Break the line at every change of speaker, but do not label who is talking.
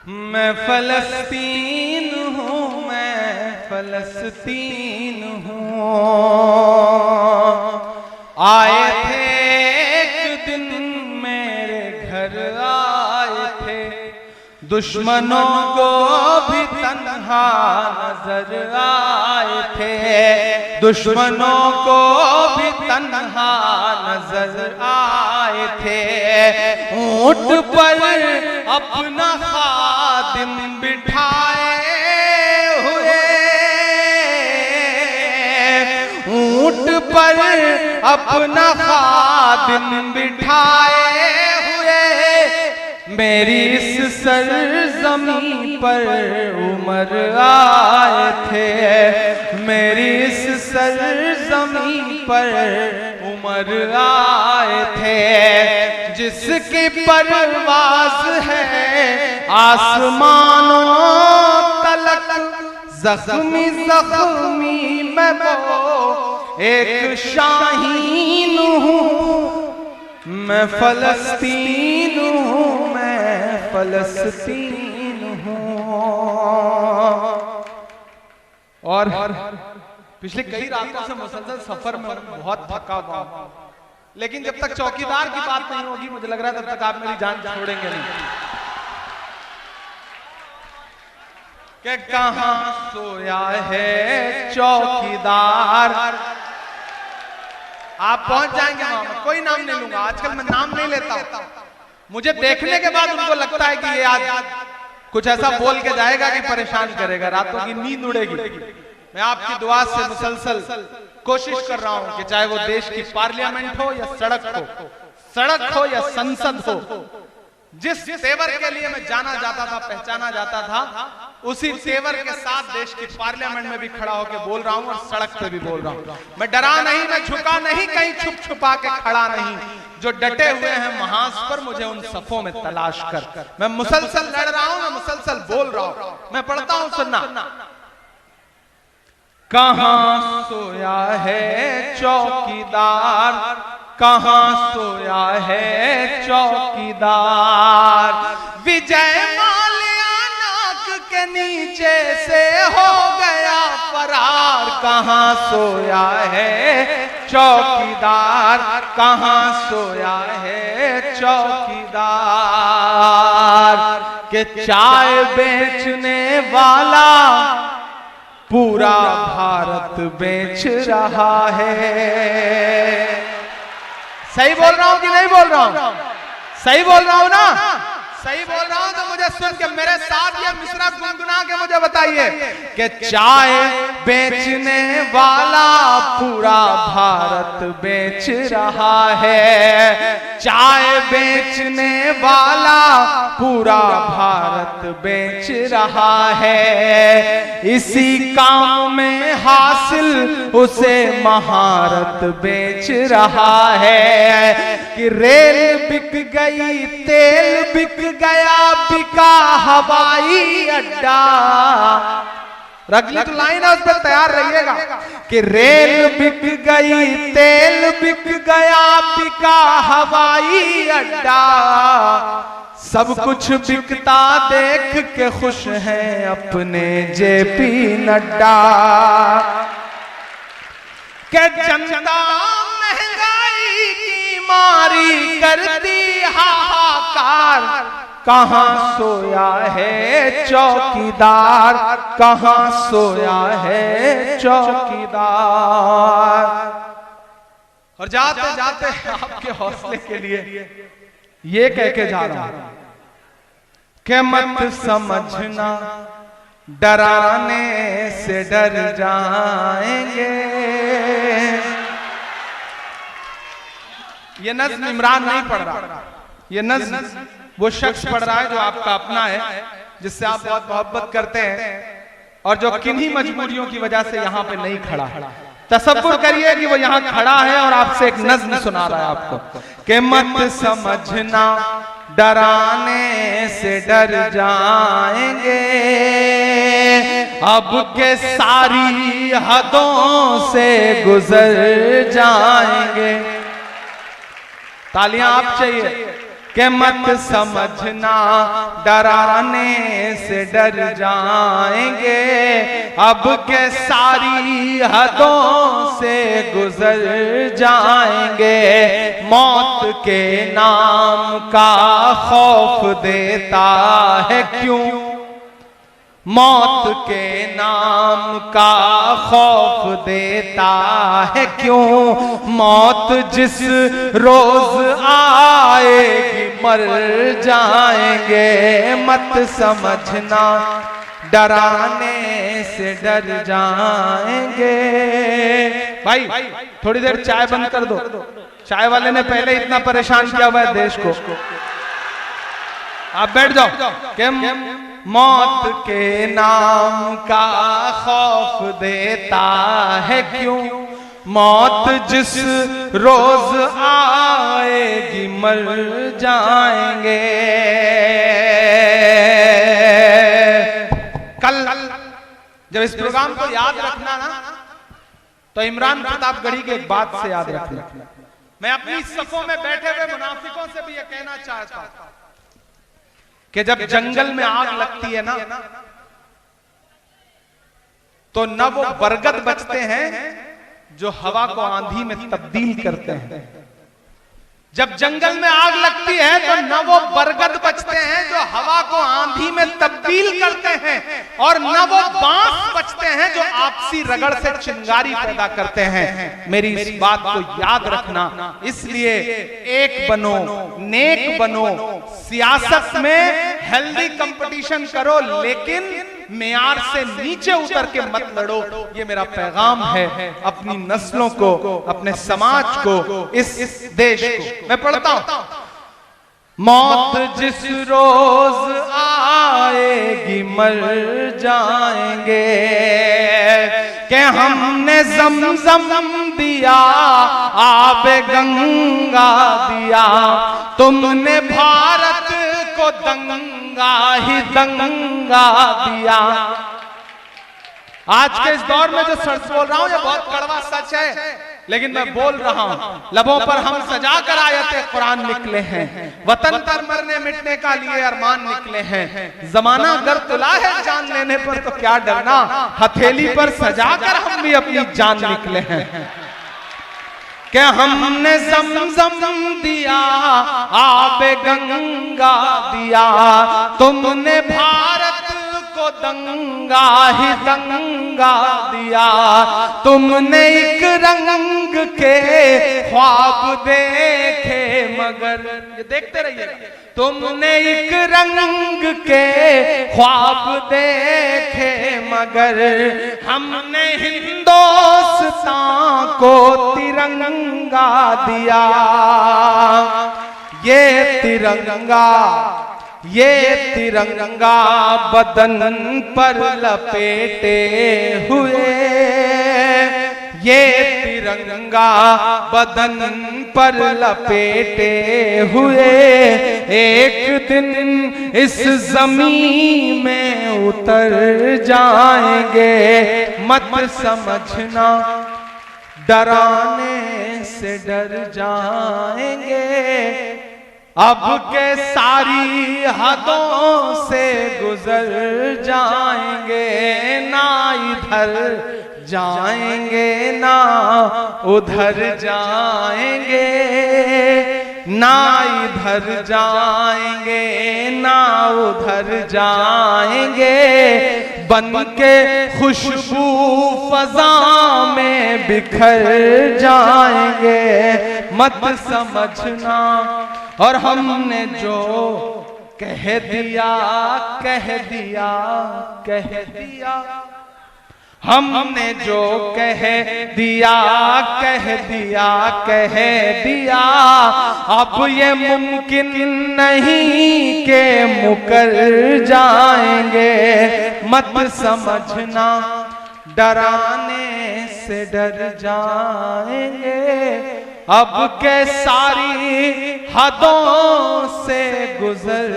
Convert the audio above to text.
मैं फलस्तीन हूँ, मैं फलस्तीन हूँ। आए थे एक दिन मेरे घर आए थे, दुश्मनों को भी तन्हा नजर आए थे, दुश्मनों को भी तन्हा नजर आए थे। ऊंट पर अपना खादिम बिठाए हुए, ऊंट पर अपना खादिम बिठाए हुए, मेरी इस सरजमी पर उमर आए थे, मेरी इस सरजमी पर उमर आए थे। जिसकी परवाज है आसमानों तलक, जख्मी जख्मी मैं वो एक शाहीन हूँ। मैं फलस्तीन हूँ, मैं फलस्तीन हूँ। और पिछले कई रातों से मुसलसल सफर में बहुत थका हुआ, लेकिन जब तक चौकीदार की बात नहीं होगी मुझे लग रहा है तब तक आप मेरी जान छोड़ेंगे नहीं। कि कहाँ सोया है चौकीदार। आप पहुंच जाएंगे वहां, कोई नाम नहीं लूंगा, आजकल मैं नाम नहीं लेता। मुझे देखने के बाद उनको लगता है कि ये आज कुछ ऐसा बोल के जाएगा कि परेशान करेगा, रातों की नींद उड़ेगी। मैं आपकी दुआ से मुसलसल कोशिश कर रहा हूं कि चाहे वो देश की पार्लियामेंट हो या सड़क हो या संसद हो, जिस तेवर के लिए मैं जाना जाता था, पहचाना जाता था, उसी तेवर के साथ देश की पार्लियामेंट में भी खड़ा होकर बोल रहा हूं और सड़क पे भी बोल रहा हूं। मैं डरा नहीं, मैं झुका नहीं, कहीं छुप छुपा के खड़ा नहीं। जो डटे हुए हैं महाज पर, मुझे उन सफों में तलाश कर। मैं मुसलसल लड़ रहा हूं, मैं मुसलसल बोल रहा हूं। मैं पढ़ता हूं, सुनना। कहां सोया है चौकीदार, कहां सोया है चौकीदार, विजय माल्या नाक के नीचे से हो गया फरार। कहां सोया है चौकीदार, कहां सोया है चौकीदार, के चाय बेचने वाला पूरा भारत बेच रहा है। सही बोल रहा हूं कि नहीं बोल रहा हूं? सही बोल रहा हूं ना? सही बोल रहा हूं तो मुझे सुन के मेरे साथ ये मिसरा गुनगुना के मुझे बताइए कि चाय बेचने वाला पूरा भारत बेच रहा है, चाय बेचने वाला पूरा भारत बेच रहा है। इसी काम में हासिल उसे महारत बेच रहा है कि रेल बिक गई, तेल बिक गया, बिका हवाई अड्डा। अगली तो लाइन है, उस पर तैयार रहिएगा कि रेल बिक गई, तेल बिक गया, बिका हवाई अड्डा। सब कुछ बिकता देख के खुश हैं अपने जेपी नड्डा। के जनता महंगाई की मारी करती हाहाकार। कहां सोया है चौकीदार, कहां सोया है चौकीदार। और जाते जाते आपके हौसले के लिए ये कह के जा रहा हूं कि मत समझना डराने से डर जाएंगे। ये नज़्म इमरान नहीं पढ़ रहा, ये नज़्म वो शख्स पढ़ रहा है जो आपका अपना है, जिससे आप बहुत मोहब्बत करते हैं और जो किन्हीं मजबूरियों की वजह से यहाँ पे नहीं खड़ा। तसव्वुर करिए कि वो यहाँ खड़ा है और आपसे एक नज़्म सुना रहा है आपको कि मत समझना डराने से डर जाएंगे, अब के सारी हदों से गुजर जाएंगे। तालियां आप चाहिए, कि मत समझना डराने से डर जाएंगे, अब के सारी हदों से गुजर जाएंगे। मौत के नाम का खौफ देता है क्यों, मौत के नाम का खौफ देता है क्यों, मौत जिस रोज आएगी मर जाएंगे। मत समझना डराने से डर जाएंगे। भाई थोड़ी देर चाय बंद कर दो, चाय वाले ने पहले इतना परेशान किया हुआ है देश को। आप बैठ जाओ। कि मौत के नाम का खौफ देता है क्यों, मौत जिस रोज आएगी मर जाएंगे। कल जब इस प्रोग्राम को याद रखना ना, तो इमरान प्रतापगढ़ी की एक बात से याद रखना। मैं अपनी सफों में बैठे हुए मुनाफिकों से भी यह कहना चाहता हूं कि जब जंगल में आग लगती है ना, तो न वो बरगद बचते हैं जो हवा को आंधी में तब्दील करते हैं। जब जंगल में आग लगती है तो न वो बरगद बचते हैं जो हवा को आंधी में तब्दील करते हैं, और न वो बांस बचते हैं जो आपसी रगड़ से चिंगारी पैदा करते हैं। मेरी इस बात को याद रखना। इसलिए एक बनो, नेक बनो, सियासत में हेल्दी कंपटीशन करो, लेकिन मेयार से नीचे उतर के मत लड़ो। ये मेरा पैगाम है अपनी नस्लों को, अपने समाज को, इस देश को। मैं पढ़ता हूं। मौत जिस रोज आएगी मर जाएंगे, कि हमने ज़मज़म दिया आबे गंगा दिया, तुमने भारत को दंगा ही दंगा दिया। आज के इस दौर में जो सच बोल रहा हूं ये बहुत कड़वा सच है, लेकिन मैं बोल रहा हूं। लबों पर हम सजा कर आयते कुरान निकले हैं, वतन पर मरने मिटने का लिए अरमान निकले हैं। जमाना अगर तुला है जान लेने पर तो क्या डरना, हथेली पर सजा कर हम भी अपनी जान निकले हैं। कि हमने ज़मज़म दिया आबे गंगा दिया, तुमने भारत को दंगा ही दंगा दिया। तुमने एक रंग के ख्वाब देखे मगर, ये देखते रहिए, तुमने एक रंग के ख्वाब देखे मगर, हमने हिंदुस्तान को तिरंगा दिया। ये तिरंगा बदन पर लपेटे हुए, ये तिरंगा बदन पर लपेटे हुए, एक दिन इस जमीन में उतर जाएंगे। मत समझना डराने से डर जाएंगे, अब के सारी हदों से गुजर जाएंगे। ना इधर जाएंगे ना उधर जाएंगे, ना इधर जाएंगे ना उधर जाएंगे, बन के खुशबू फजा में बिखर जाएंगे। मत समझना, और हमने जो कह दिया कह दिया कह दिया, हमने जो कह दिया कह दिया कह दिया, अब ये मुमकिन नहीं के मुकर जाएंगे। मत समझना डराने से डर जाएंगे, अब के सारी हदों से गुजर